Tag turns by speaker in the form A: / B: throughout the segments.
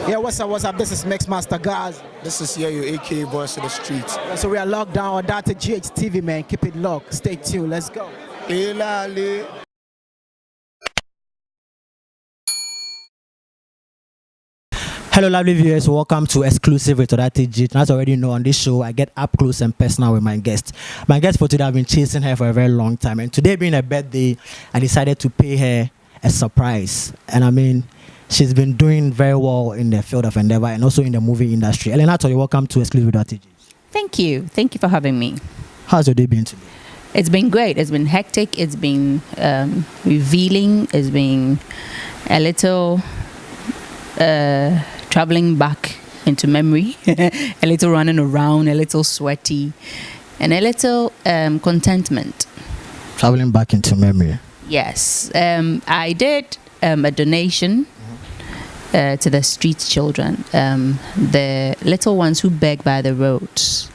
A: Yeah, what's up, This is Mixmaster Gaz.
B: This is your aka Voice of the Streets.
A: So we are locked down on OdarteyGH TV, man. Keep it locked. Stay tuned. Let's go. Hello, lovely viewers. Welcome to Exclusive with OdarteyGH. As you already know, on this show, I get up close and personal with my guest. My guest for today, I've been chasing her for a very long time. And today being her birthday, I decided to pay her a surprise. And I mean, she's been doing very well in the field of endeavor and also in the movie industry. Elaine Attoh, welcome to Exclusive with OdarteyGH.
C: Thank you. Thank you for having me.
A: How's your day been today?
C: It's been great. It's been hectic. It's been revealing. It's been a little traveling back into memory, a little running around, a little sweaty, and a little contentment.
A: Traveling back into memory.
C: Yes. I did a donation to the street children, the little ones who beg by the roads.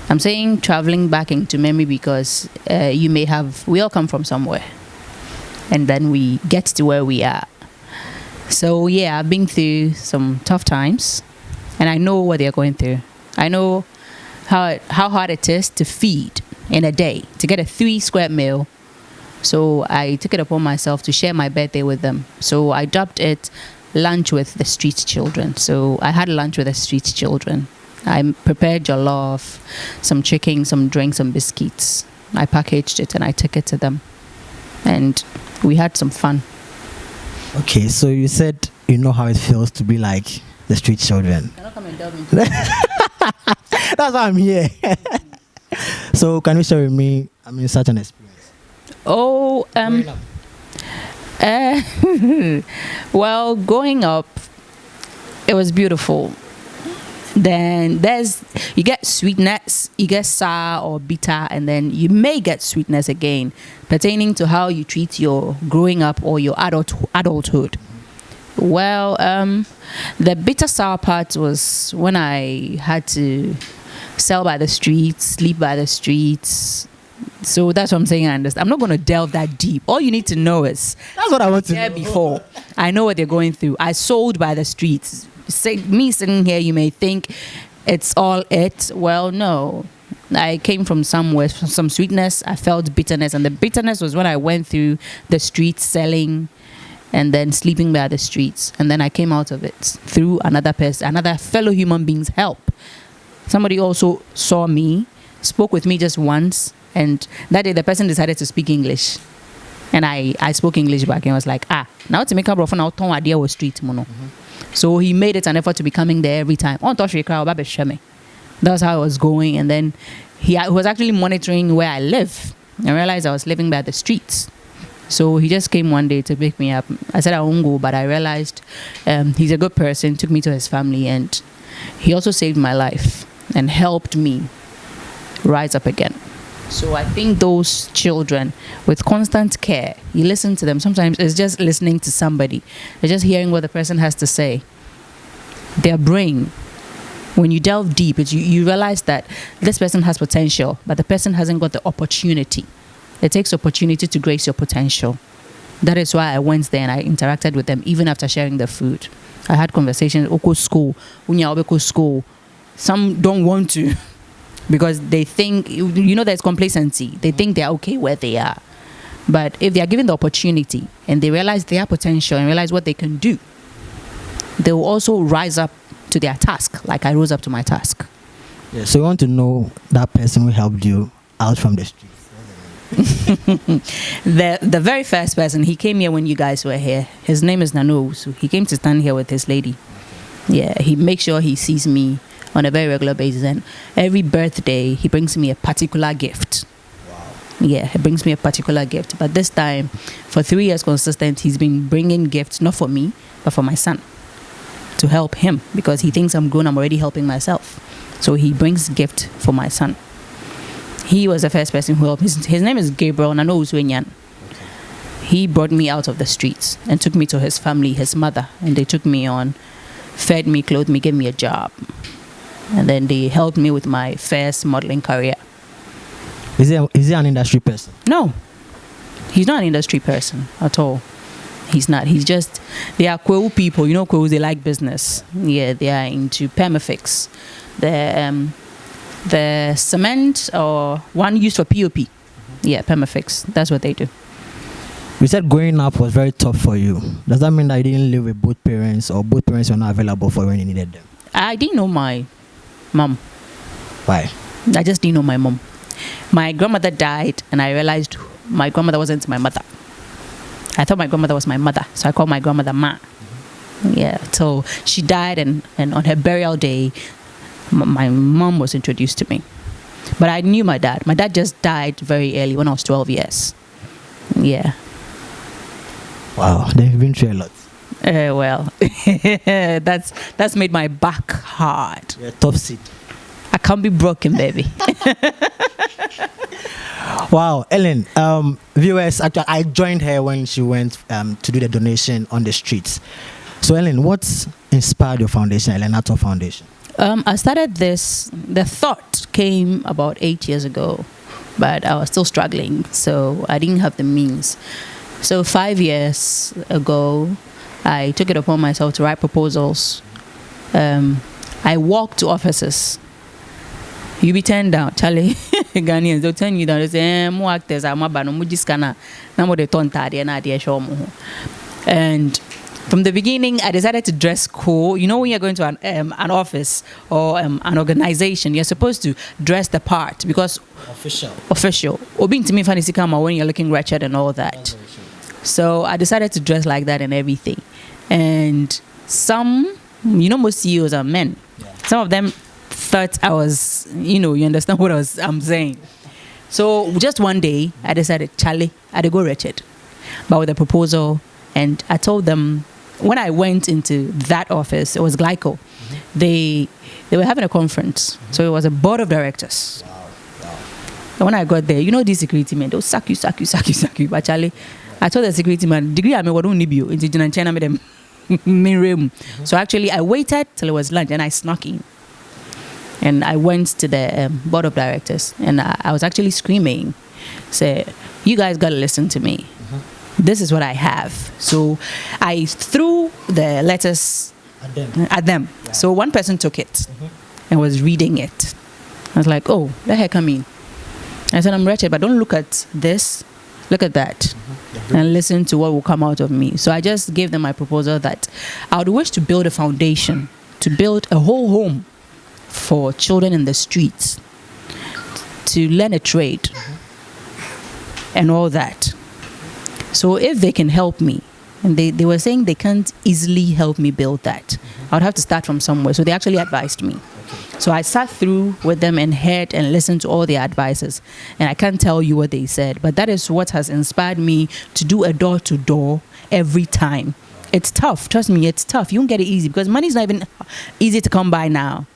C: I'm saying traveling back into memory because we all come from somewhere, and then we get to where we are. So yeah, I've been through some tough times, and I know what they're going through. I know how hard it is to feed in a day, to get a 3 square meal. So I took it upon myself to share my birthday with them. So I dubbed it Lunch with the Street Children. So I had lunch with the street children. I prepared jollof, some chicken, some drinks, some biscuits. I packaged it and I took it to them. And we had some fun.
A: Okay, so you said you know how it feels to be like the street children.
C: Can I come and delve into that?
A: That's why I'm here. So can you share with me, such an experience?
C: Oh, well, growing up, it was beautiful. Then you get sweetness, you get sour or bitter, and then you may get sweetness again, pertaining to how you treat your growing up or your adulthood. Well, the bitter sour part was when I had to sell by the streets, sleep by the streets. So that's what I'm saying. I understand. I'm not going to delve that deep. All you need to know is
A: that's what I want to know.
C: Before I know what they're going through. I sold by the streets. Me sitting here, you may think it's all it. Well, no. I came from somewhere, from some sweetness. I felt bitterness, and the bitterness was when I went through the streets selling and then sleeping by the streets, and then I came out of it through another person, another fellow human being's help. Somebody also saw me, spoke with me just once, and that day the person decided to speak English. And I spoke English back and was like, now to make a brother now ton idea was street mono. So he made it an effort to be coming there every time. That's how I was going. And then he was actually monitoring where I live. I realized I was living by the streets. So he just came one day to pick me up. I said I won't go, but I realized he's a good person, took me to his family, and he also saved my life and helped me rise up again. So I think those children, with constant care, you listen to them. Sometimes it's just listening to somebody. It's just hearing what the person has to say. Their brain, when you delve deep, you realize that this person has potential, but the person hasn't got the opportunity. It takes opportunity to grace your potential. That is why I went there and I interacted with them, even after sharing the food. I had conversations, school. Some don't want to. Because they think, there's complacency. They think they're okay where they are. But if they are given the opportunity and they realize their potential and realize what they can do, they will also rise up to their task, like I rose up to my task.
A: Yeah, so you want to know that person who helped you out from the streets?
C: The very first person, he came here when you guys were here. His name is Nano. So he came to stand here with his lady. Yeah, he makes sure he sees me on a very regular basis, and every birthday he brings me a particular gift.
A: Wow.
C: Yeah, he brings me a particular gift. But this time, for 3 years consistent, he's been bringing gifts not for me but for my son, to help him, because he thinks I'm grown, I'm already helping myself. So he brings gift for my son. He was the first person who helped. His name is Gabriel Nano Uswenyan. He brought me out of the streets and took me to his family, his mother, and they took me on, fed me, clothed me, gave me a job. And then they helped me with my first modeling career.
A: Is he an industry person?
C: No, he's not an industry person at all. He's not. He's just, they are Kwewu people. You know, Kwewus, they like business. Yeah, they are into Permafix. The cement or one used for POP. Yeah, Permafix. That's what they do.
A: You said growing up was very tough for you. Does that mean that you didn't live with both parents, or both parents were not available for when you needed them?
C: I didn't know my mom.
A: Why?
C: I just didn't know my mom. My grandmother died, and I realized my grandmother wasn't my mother. I thought my grandmother was my mother, so I called my grandmother Ma. Yeah, so she died, and on her burial day, my mom was introduced to me. But I knew my dad. My dad just died very early when I was 12 years. Yeah.
A: Wow, they've been through a lot.
C: Well, that's made my back hard.
A: You're a tough seat.
C: I can't be broken, baby.
A: Wow, Ellen, viewers, actually, I joined her when she went to do the donation on the streets. So, Ellen, what inspired your foundation, Elaine Attoh Foundation?
C: I started this, the thought came about 8 years ago, but I was still struggling, so I didn't have the means. So 5 years ago, I took it upon myself to write proposals. I walked to offices. You be turned down, Charlie. Ghanaians, they'll turn you down. They say, "Mo actors are mabano, mo jiskana, na mo de tonta na de show mo." And from the beginning, I decided to dress cool. You know, when you're going to an office or an organization, you're supposed to dress the part because official. Or being to me, funny when you're looking wretched and all that. So I decided to dress like that and everything. And some, you know, most CEOs are men. Yeah. Some of them thought I was, you know, you understand what I'm saying. So just one day, I decided, Charlie, I'd go wretched, but with a proposal. And I told them, when I went into that office, it was Glyco. Mm-hmm. They were having a conference. Mm-hmm. So it was a board of directors. Wow. And when I got there, you know, these security men, they'll suck you. But Charlie, I told the security man, degree I don't need you. In China, them main room. So actually, I waited till it was lunch and I snuck in. And I went to the board of directors, and I was actually screaming, say, "You guys gotta listen to me. Mm-hmm. This is what I have." So I threw the letters at them. Yeah. So one person took it mm-hmm. and was reading it. I was like, "Oh, let her come in." I said, "I'm wretched, but don't look at this. Look at that." Mm-hmm. And listen to what will come out of me. So I just gave them my proposal that I would wish to build a foundation, to build a whole home for children in the streets, to learn a trade mm-hmm. and all that. So if they can help me, and they were saying they can't easily help me build that, mm-hmm. I would have to start from somewhere. So they actually advised me. Okay. So I sat through with them and heard and listened to all their advices. And I can't tell you what they said, but that is what has inspired me to do a door-to-door every time. It's tough. Trust me, it's tough. You won't get it easy because money's not even easy to come by now.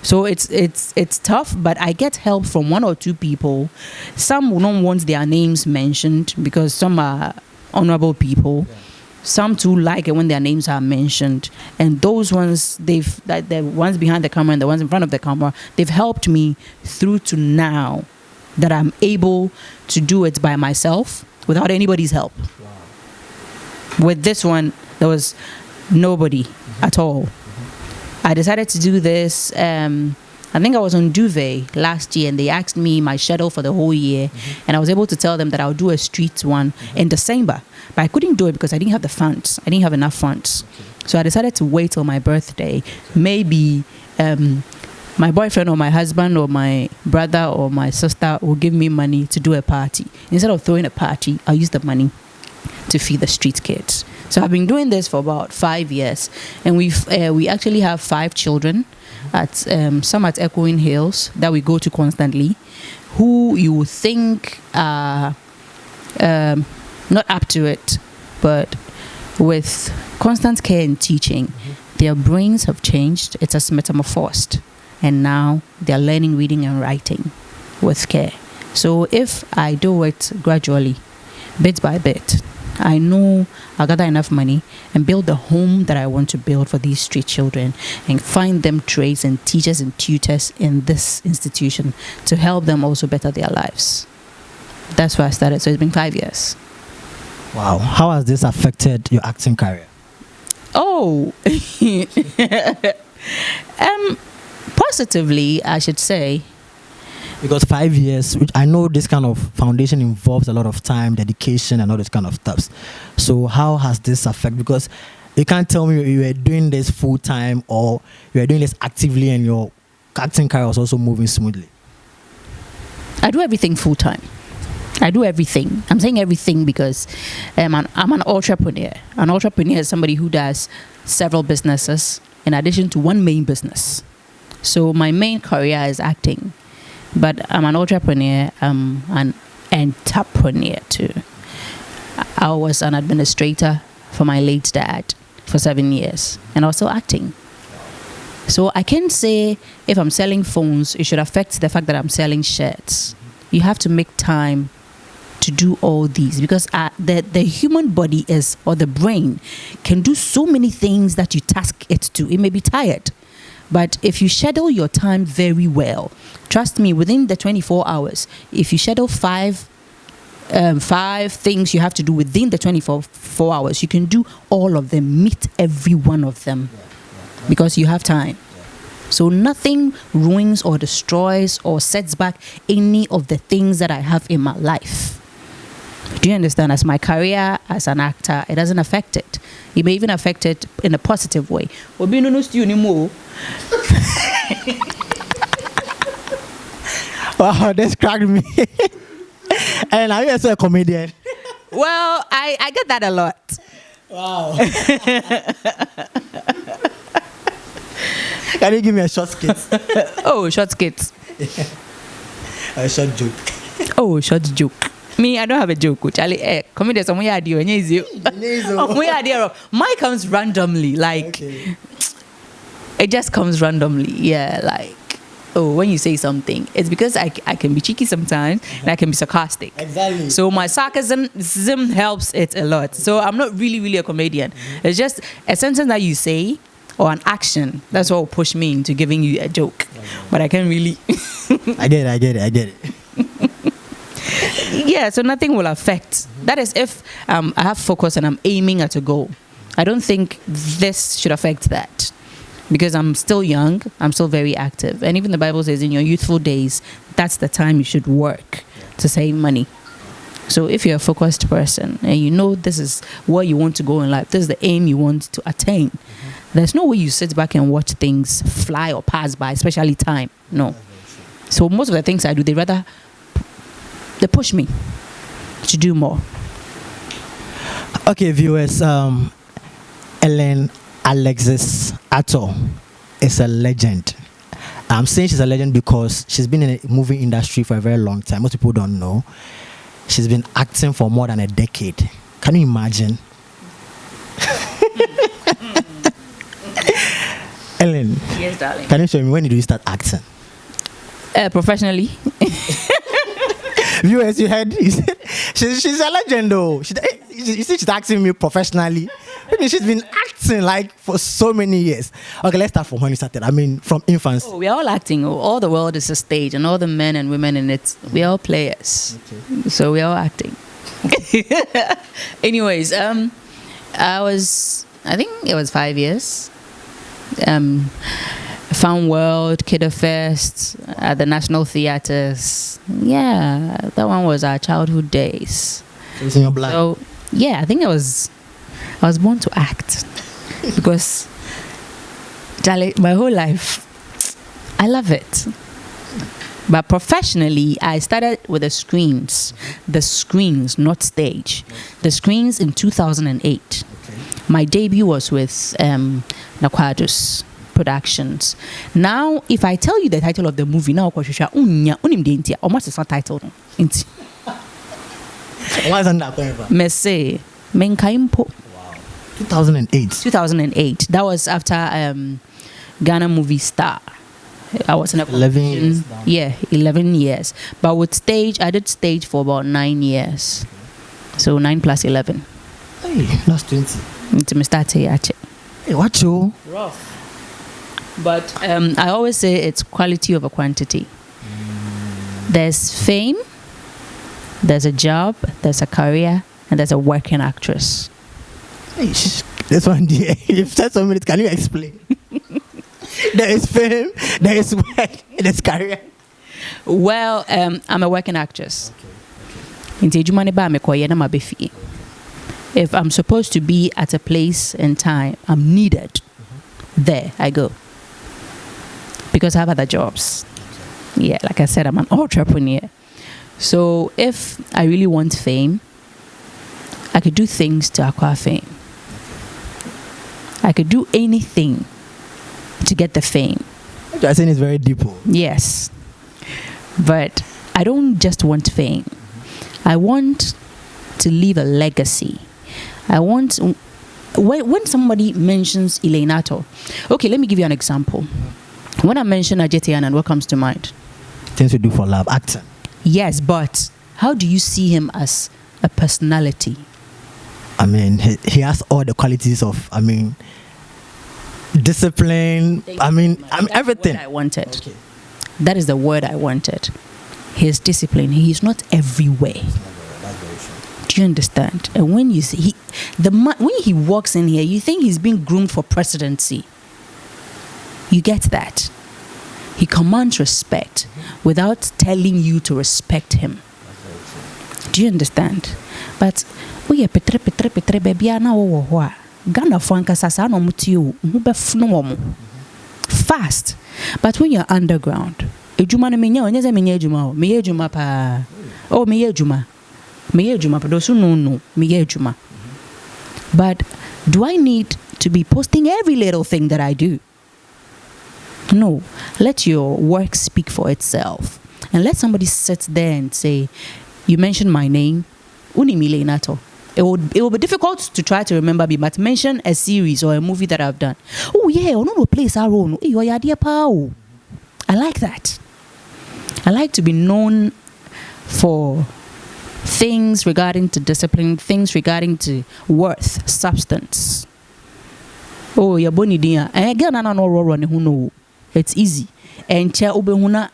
C: So it's tough, but I get help from one or two people. Some will not want their names mentioned because some are honorable people. Yeah. Some too like it when their names are mentioned. And those ones, the ones behind the camera and the ones in front of the camera, they've helped me through to now that I'm able to do it by myself without anybody's help. Wow. With this one, there was nobody mm-hmm. at all. I decided to do this. I think I was on Duvet last year, and they asked me my schedule for the whole year, mm-hmm. and I was able to tell them that I'll do a street one mm-hmm. in December. But I couldn't do it because I didn't have the funds. I didn't have enough funds. Okay. So I decided to wait till my birthday. Okay. Maybe my boyfriend or my husband or my brother or my sister will give me money to do a party. Instead of throwing a party, I'll use the money to feed the street kids. So I've been doing this for about 5 years, and we actually have 5 children at some at Echoing Hills that we go to constantly, who you would think are not up to it, but with constant care and teaching, mm-hmm. their brains have changed. It has metamorphosed, and now they're learning reading and writing with care. So if I do it gradually, bit by bit, I know I'll gather enough money and build the home that I want to build for these street children and find them trades and teachers and tutors in this institution to help them also better their lives. That's why I started. So it's been 5 years.
A: Wow. How has this affected your acting career?
C: Oh, positively, I should say.
A: Because 5 years, which I know this kind of foundation involves a lot of time, dedication, and all this kind of stuff. So how has this affected? Because you can't tell me you were doing this full time or you were doing this actively and your acting career was also moving smoothly.
C: I do everything full time. I do everything. I'm saying everything because I'm an entrepreneur. An entrepreneur is somebody who does several businesses in addition to one main business. So my main career is acting, but I'm an entrepreneur. I'm an entrepreneur too. I was an administrator for my late dad for 7 years, and also acting. So I can say if I'm selling phones, it should affect the fact that I'm selling shirts. You have to make time to do all these because the human body is, or the brain can do so many things that you task it to. It may be tired, but if you schedule your time very well, trust me, within the 24 hours, if you schedule five things you have to do within the 24 hours, you can do all of them, meet every one of them, because you have time. So nothing ruins or destroys or sets back any of the things that I have in my life. Do you understand? As my career as an actor, it doesn't affect it. It may even affect it in a positive way.
A: Wow, this cracked me. And are you also a comedian?
C: Well, I get that a lot.
A: Wow. Can you give me a short skit?
C: Oh, short skits.
A: A short joke.
C: Oh, short joke. Me, I don't have a joke. Charlie, comedians, mine comes randomly. Like,
A: Okay.
C: it just comes randomly. Yeah, like, oh, when you say something, it's because I can be cheeky sometimes and I can be sarcastic.
A: Exactly.
C: So my sarcasm helps it a lot. So I'm not really a comedian. It's just a sentence that you say or an action. That's what will push me into giving you a joke. But I can't really.
A: I get it.
C: Yeah, so nothing will affect. That is if I have focus and I'm aiming at a goal. I don't think this should affect that. Because I'm still young, I'm still very active. And even the Bible says in your youthful days, that's the time you should work to save money. So if you're a focused person and you know this is where you want to go in life, this is the aim you want to attain, there's no way you sit back and watch things fly or pass by, especially time. No. So most of the things I do, they push me to do more.
A: Okay, viewers, Elaine Attoh is a legend. I'm saying she's a legend because she's been in the movie industry for a very long time. Most people don't know. She's been acting for more than a decade. Can you imagine? Elaine,
C: Yes, darling.
A: can you show me when did you start acting?
C: Professionally.
A: Viewers, you heard? You said she's a legend though. You see, she's acting me professionally. She's been acting like for so many years. Okay, let's start from when you started. I mean, from infancy.
C: Oh, we're all acting. All the world is a stage, and all the men and women in it, we're all players. Okay. So we're all acting. Anyways, I think it was 5 years. Fun World, Kidder Fest, at the National Theatres. Yeah, that one was our childhood days.
A: It's in your blood.
C: So, yeah, I think I was born to act because, Charlie, my whole life, I love it. But professionally, I started with the screens, not stage. The screens in 2008. Okay. My debut was with Nakwadus Productions. Now, if I tell you the title of the movie, now almost it's not titled.
A: Why isn't that going for?
C: Mese Menkaimpo.
A: Wow. 2008.
C: 2008. That was after Ghana Movie Star. I was in a
A: 11 years.
C: Yeah, 11 years. But with stage, I did stage for about 9 years. Okay. So 9 plus 11.
A: Hey, that's 20.
C: Into Mr. OdarteyGH.
A: Hey, what you?
C: Rough. But I always say it's quality over quantity. There's fame, there's a job, there's a career, and there's a working actress.
A: This one, dear, you've said so many. Can you explain? There is fame, there is work, there's career.
C: Well, I'm a working actress. If I'm supposed to be at a place and time, I'm needed. There I go. Because I have other jobs. Yeah, like I said, I'm an entrepreneur. So if I really want fame, I could do things to acquire fame. I could do anything to get the fame.
A: What you're saying is very deep.
C: Yes. But I don't just want fame. I want to leave a legacy. I want, when somebody mentions Elaine Attoh, okay, let me give you an example. When I mention Odartey, what comes to mind?
A: Things we do for love, acting.
C: Yes, but how do you see him as a personality?
A: I mean, he has all the qualities of, discipline. Everything.
C: I wanted.
A: Okay.
C: That is the word I wanted. His discipline. He is not everywhere. Do you understand? And when you see when he walks in here, you think he's being groomed for presidency. You get that? He commands respect without telling you to respect him. Do you understand? But we are petre baby ana wo Ghana fanka sasa no mutio fast. But when you're underground, ejuma na menya onye ze menya ejuma o menya ejuma pa oh menya ejuma pa dosu no menya ejuma. But do I need to be posting every little thing that I do? No, let your work speak for itself. And let somebody sit there and say, you mentioned my name, Elaine Attoh. It will be difficult to try to remember me, but mention a series or a movie that I've done. Oh yeah, no place our own. I like that. I like to be known for things regarding to discipline, things regarding to worth, substance. Oh, ya boni dia. Again, no. It's easy. And cha ubehuna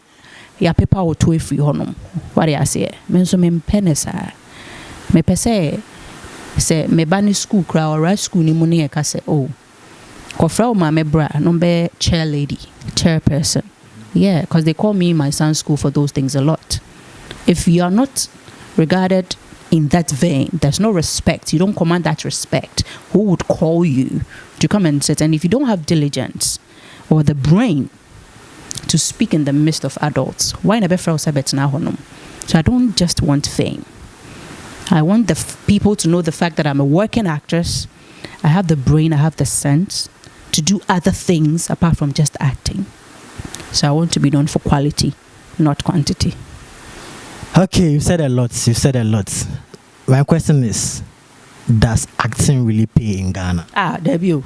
C: ya pepa o to free honum. What I say? Me so me penesa. Me pese say me bani school kra or school ni muni e ka say oh. Kofra o ma me bra no be chair lady, chairperson. Yeah, because they call me in my son's school for those things a lot. If you are not regarded in that vein, there's no respect. You don't command that respect. Who would call you to come and sit? And if you don't have diligence or the brain to speak in the midst of adults, why never feel sabet na honum? So I don't just want fame. I want the people to know the fact that I'm a working actress. I have the brain, I have the sense to do other things apart from just acting. So I want to be known for quality, not quantity.
A: Okay, you've said a lot. My question is, does acting really pay in Ghana?
C: Debut.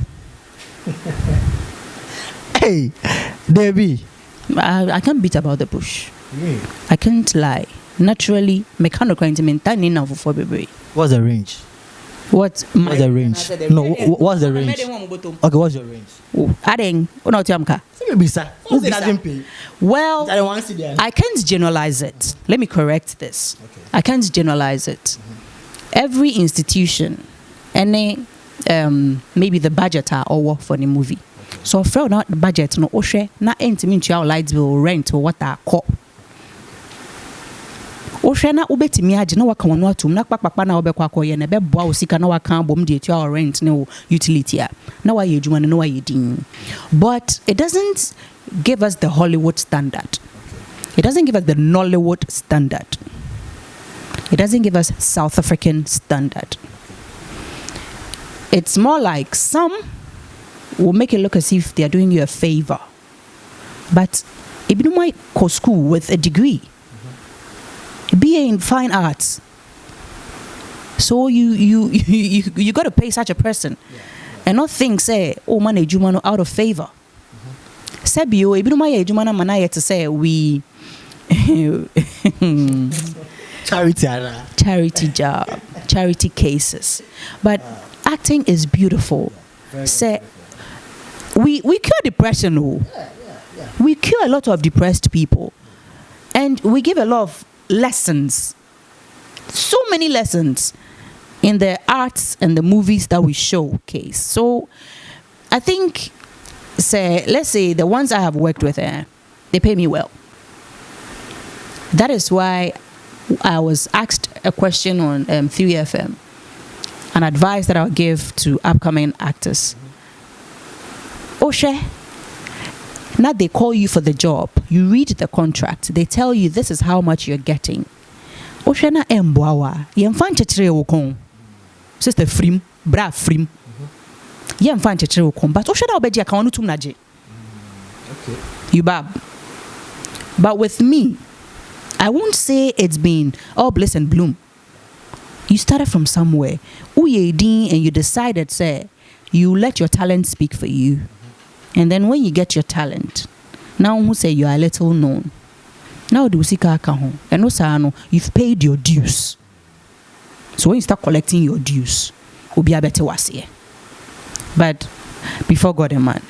A: Hey, Debbie.
C: I can't beat about the bush.
A: Really?
C: I can't lie. Naturally, mechanical intimacy now for baby.
A: What's the range?
C: What's
A: the range? No, what's the range? Okay, what's your range?
C: Adding, well, I can't generalize it. Let me correct this.
A: Okay.
C: I can't generalize it. Every institution, any maybe the budgeter or work for the movie. Okay. So for not the budget, no oshe na intimate your light bill, rent or what I call. Oshe na ubetimi aje na waka wonu atum na kpakpakpa na obekwa akoye na beboa osika na waka bom de etua rent na utility a na wa yedwuma na wa yedin. But it doesn't give us the Hollywood standard. It doesn't give us the Nollywood standard. It doesn't give us South African standard. It's more like some will make it look as if they are doing you a favor. But if you might go school with a degree, BA in fine arts, so you got to pay such a person, and not think say oh man ejuma out of favor. Sebio if you might ejuma na manaya to say we charity job, charity cases, but acting is beautiful. Say we cure depression. We cure a lot of depressed people, and we give a lot of lessons, so many lessons. in the arts and the movies that we showcase. So I think, let's say the ones I have worked with, they pay me well. That is why I was asked a question on 3FM, an advice that I'll give to upcoming actors. Oshe, now they call you for the job. You read the contract. They tell you this is how much you're getting. Oshe na emboawa. Yemfan chechire wokon. Sister frim, bra frim. Yemfan chechire wokon. But Oshe na obeji akawanu tum naje. Okay. You bab. But with me, I won't say it's been all bliss and bloom. You started from somewhere. And you decided, say, you let your talent speak for you. And then when you get your talent, now who say you are a little known. Now do sika akaho. And also you've paid your dues. So when you start collecting your dues, will be a better wasiye. But before God and man,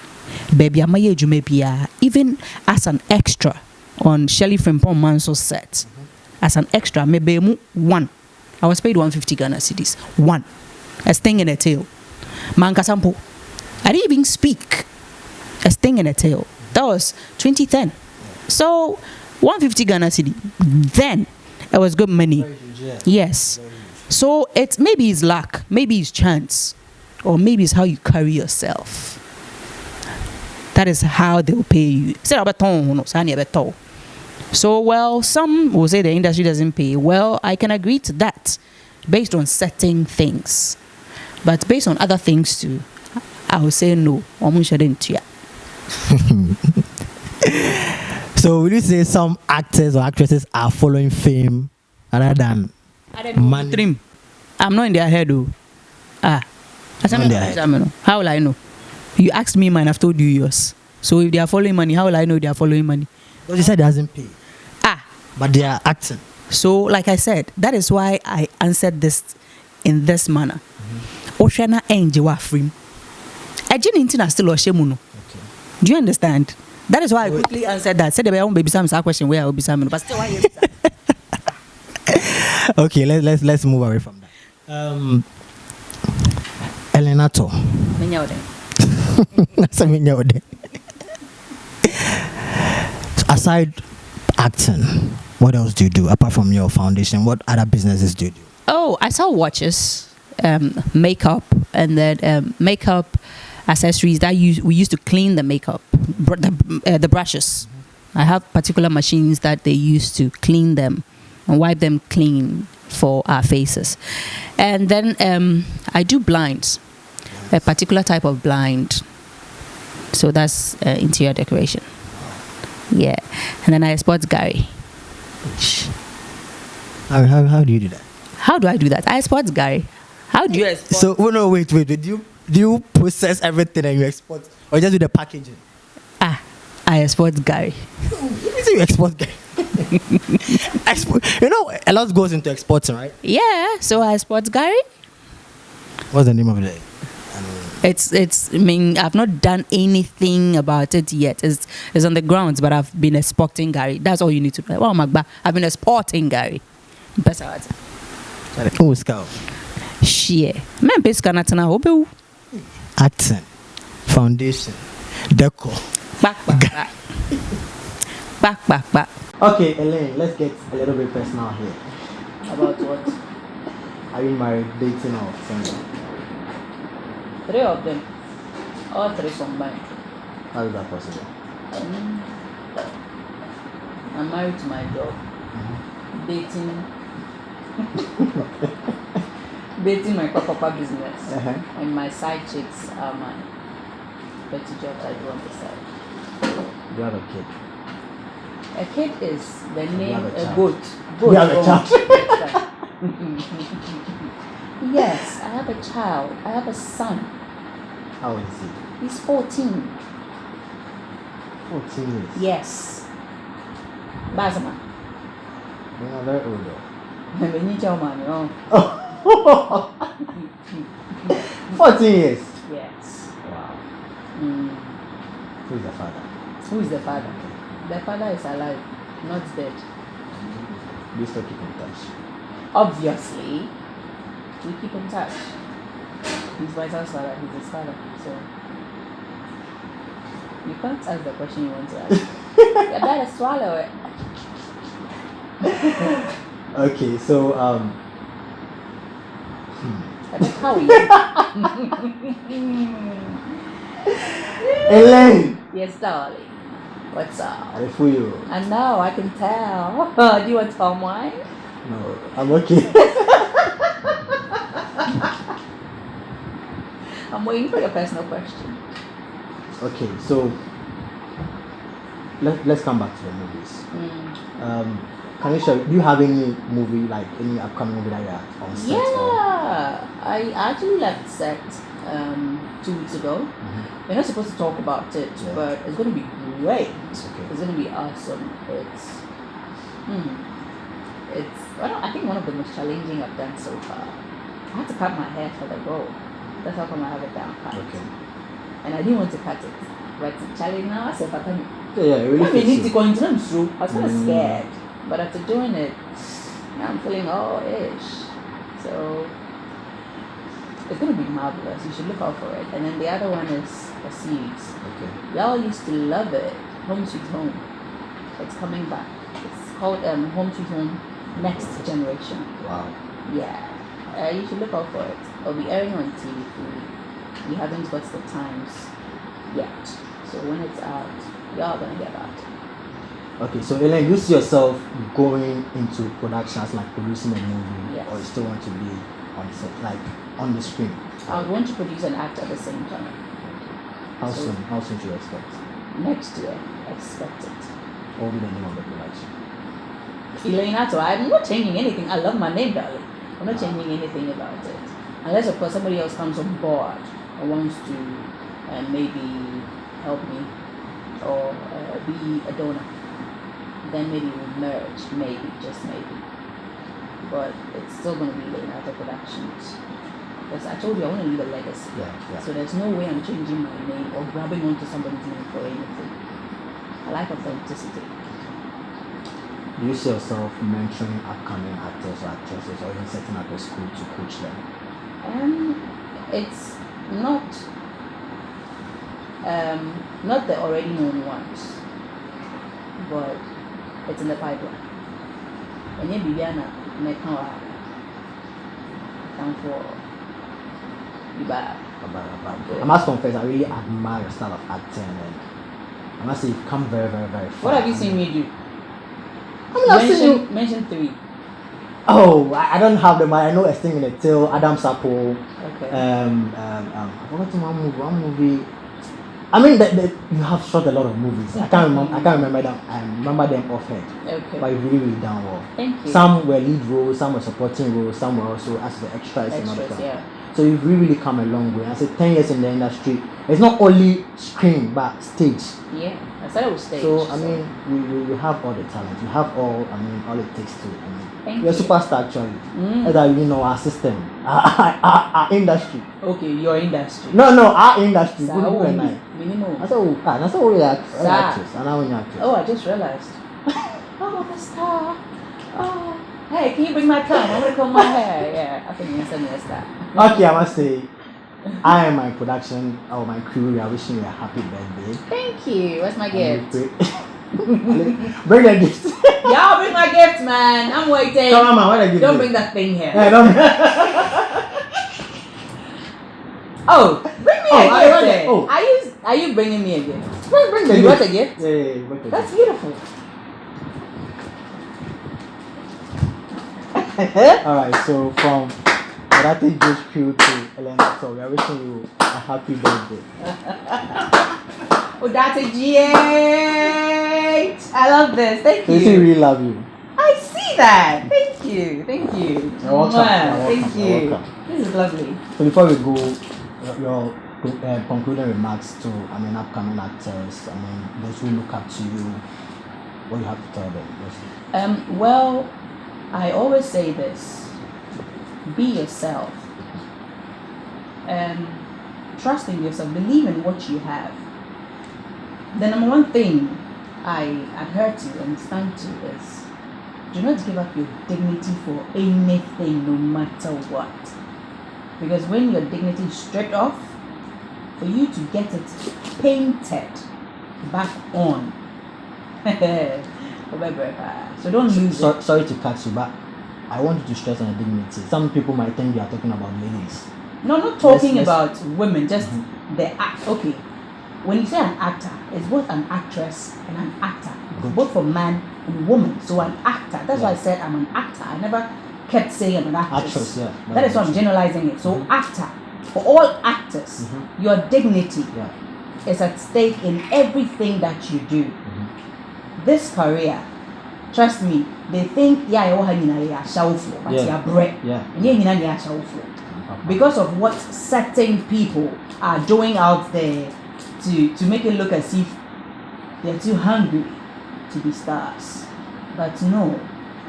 C: baby, amaye jumepia, even as an extra on Shelly Frimpong Manso's set, as an extra, maybe one. I was paid 150 Ghana cedis. One. A sting in a tail. Manka sample. I didn't even speak. A sting in a tail. That was 2010. So 150 Ghana cedi. Then it was good money. Yes. So it's maybe it's luck, maybe it's chance, or maybe it's how you carry yourself. That is how they'll pay you. So, well, some will say the industry doesn't pay. Well, I can agree to that based on certain things. But based on other things too, I will say no.
A: So, will you say some actors or actresses are following fame rather than money?
C: I'm not in their head, though. How will I know? You asked me mine, I've told you yours. So if they are following money, how will I know they are following money?
A: Because you said it doesn't pay. But they are acting.
C: So like I said, that is why I answered this in this manner. Oshana enjewa free. Ejini still oshemuno. Do you understand? That is why I quickly answered that. Said the baby Sam question where I will be Sam, but still why.
A: Okay, let's move away from that. Elaine Attoh. Aside acting, what else do you do apart from your foundation? What other businesses do you do?
C: Oh, I sell watches, makeup, and then makeup accessories that we use to clean the makeup, the brushes. I have particular machines that they use to clean them and wipe them clean for our faces. And then I do blinds, a particular type of blind. So that's interior decoration. Yeah. And then I export Gary.
A: How do you do that?
C: How do I do that? I export Gary. How do you export?
A: So, no, wait. Do you process everything and you export, or just do the packaging?
C: I export Gary.
A: You export Gary. You know, a lot goes into exporting, right?
C: Yeah. So I export Gary.
A: What's the name of it?
C: It's. I mean, I've not done anything about it yet. It's on the grounds, but I've been exporting Gary. That's all you need to know. Oh my God, I've been exporting Gary.
A: Oh, scout.
C: Shit. Man, pesca na tana hobe.
A: Acting, foundation, decor.
C: Back.
A: Okay, Elaine, let's get a little bit personal here.
C: About what?
A: Are you married, dating, or single?
C: 3 of them. All 3 combined.
A: How is that possible?
C: I'm married to my dog. Dating my papa business. And my side chicks are my petty jobs I do on the side.
A: Do you have a kid?
C: A kid is the name, a
A: goat.
C: You
A: have a child?
C: Yes, I have a child. I have a son.
A: How is he?
C: He's 14.
A: 14 years?
C: Yes. Bazama.
A: Yeah, very old though. 14 years?
C: Yes.
A: Wow. Who is the father?
C: Who is the father? The father is alive, not dead.
A: Do you still keep in touch?
C: Obviously. we keep in touch. He's Vital's father, he's his father. So you can't ask the question you want to ask. You better swallow it.
A: Okay, so
C: How are you?
A: Elaine,
C: Yes, darling. What's up?
A: I feel you.
C: I know, I can tell. Do you want palm wine?
A: No, I'm okay.
C: I'm waiting for your personal question.
A: Okay, so let's come back to the movies. Can you share? Do you have any movie, like any upcoming movie that you are on set?
C: Yeah, I actually left set 2 weeks ago. We're not supposed to talk about it, but it's going to be great.
A: Okay.
C: It's going to be awesome. I think one of the most challenging I've done so far. I had to cut my hair for the role. That's how come I have it down pat.
A: Okay.
C: And I didn't want to cut it, but it's challenging now. I said, if I can,
A: Yeah, it really fits you.
C: I was kind of scared, but after doing it, now I'm feeling all-ish. So it's going to be marvelous. You should look out for it. And then the other one is a series.
A: Okay.
C: Y'all used to love it. Home Sweet Home. It's coming back. It's called Home Sweet Home Next Generation.
A: Wow.
C: Yeah. You should look out for it. It'll be airing on TV. We haven't got the times yet. So when it's out, y'all gonna hear about it.
A: Okay, so Elaine, you see yourself going into productions, like producing a movie,
C: Yes.
A: or you still want to be on set, like on the screen?
C: I would want to produce and act at the same time.
A: How
C: So-
A: soon? How soon do you expect?
C: Next year, expect it.
A: What will be the name of the production?
C: Elaine Attoh, I'm not changing anything. I love my name, darling. I'm not changing anything about it. Unless, of course, somebody else comes on board and wants to maybe help me or be a donor. Then maybe we'll merge, maybe, just maybe. But it's still going to be Elaine Attoh Productions. Because I told you I want to leave a legacy.
A: Yeah.
C: So there's no way I'm changing my name or grabbing onto somebody's name for anything. I like authenticity.
A: Do you see yourself mentoring upcoming actors or actresses, or even setting up a school to coach them?
C: It's not the already known ones, but it's in the pipeline. And then Bibiana Mekawa come for Biba.
A: I must confess, I really admire your style of acting, and I must say you've come very, very, very far.
C: What have you seen me do?
A: I mean, I've seen you.
C: Mention 3.
A: Oh, I don't have them. I know A Sting in the Tail, Adam Sapo.
C: Okay.
A: I forgot one movie. I mean, you have shot a lot of movies. I can't remember them. I remember them offhand.
C: Okay.
A: But you really done well.
C: Thank you.
A: Some were lead roles, some were supporting roles, some were also as the extras and all that.
C: Yeah.
A: So you've really come a long way. I said 10 years in the industry. It's not only screen but stage.
C: Yeah. I started with stage.
A: So I mean, you have all the talent. You have all it takes to.
C: Thank
A: You're a
C: you.
A: superstar actually. Our system, our industry.
C: Okay, your industry.
A: No, our industry.
C: Sir,
A: Good
C: how
A: and
C: will
A: I.
C: you? Minimum.
A: That's how we act.
C: Sir.
A: Actress. And now we actress.
C: Oh, I just realized. Oh, the star. Oh, hey, can you bring my comb? I want to comb my hair. Yeah, I think you're sending me a star.
A: Okay, I must say, I and my production or my crew, we are wishing you a happy birthday.
C: Thank you. Where's my gift?
A: Bring the gift.
C: Y'all bring my gift, man. I'm waiting.
A: Come on, man. What gift?
C: Don't bring that thing here.
A: Yeah, don't.
C: Oh, bring me
A: Oh, I
C: a
A: want
C: gift.
A: it. Oh.
C: Are you bringing me a gift?
A: Bring the
C: You
A: gift.
C: brought a gift?
A: Yeah, you brought a
C: That's
A: gift.
C: beautiful.
A: Alright, so from OdarteyGH crew to Elaine Attoh, we are wishing you a happy birthday.
C: OdarteyGH. I love this. Thank
A: They
C: you.
A: really love you.
C: I see that. Thank you. Thank you.
A: You're welcome.
C: Mwah.
A: You're
C: Thank
A: welcome. You're
C: you.
A: welcome.
C: This is lovely.
A: So before we go, your concluding remarks to upcoming actors, those who look up to you, what you have to tell them?
C: Well, I always say this: be yourself. Trust in yourself. Believe in what you have. The number one thing I adhere to and stand to is: do not give up your dignity for anything, no matter what. Because when your dignity is stripped off, for you to get it painted back on. So don't lose it.
A: Sorry to cut you, but I want you to stress on the dignity. Some people might think you are talking about ladies.
C: No, not talking
A: Let's-
C: about women, just the act. Okay, when you say an actor, it's both an actress and an actor.
A: Good.
C: Both for man and woman. So an actor. That's why I
A: Yeah.
C: said I'm an actor. I never kept saying I'm an actress.
A: Actress, yeah.
C: That is why I'm generalizing it. So
A: Mhm.
C: actor. For all actors,
A: Mhm.
C: your dignity
A: Yeah.
C: is at stake in everything that you do.
A: Mhm.
C: This career, trust me, they think yeah, but
A: Yeah.
C: you're bread.
A: Yeah.
C: Because of what certain people are doing out there to make it look as if they're too hungry to be stars. But no,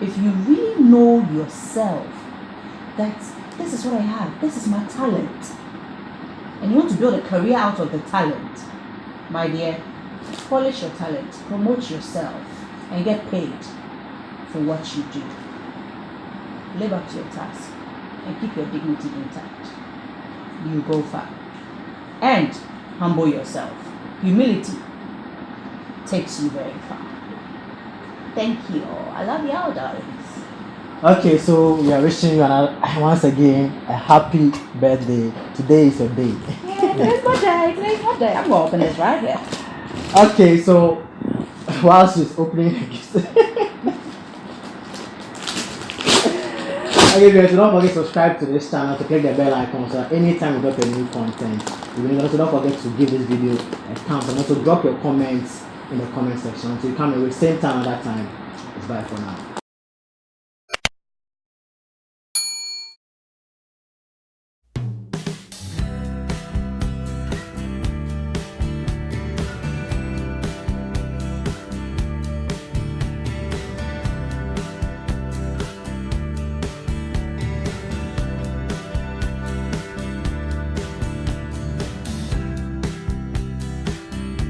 C: if you really know yourself that this is what I have, this is my talent, and you want to build a career out of the talent, my dear, polish your talent, promote yourself, and get paid for what you do. Live up to your task and keep your dignity intact. You go far. And humble yourself. Humility takes you very far. Thank you. I love y'all, darlings.
A: Okay, so we are wishing you once again a happy birthday. Today is your day.
C: Yeah, today's my day. Today's my day. I'm gonna open this right here.
A: Okay, so while she's opening the gifts. Okay, guys, so don't forget to subscribe to this channel, to click the bell icon so that anytime we drop a new content, you will also don't forget to give this video a thumbs and also drop your comments in the comment section. So you come away same time at that time. It's bye for now.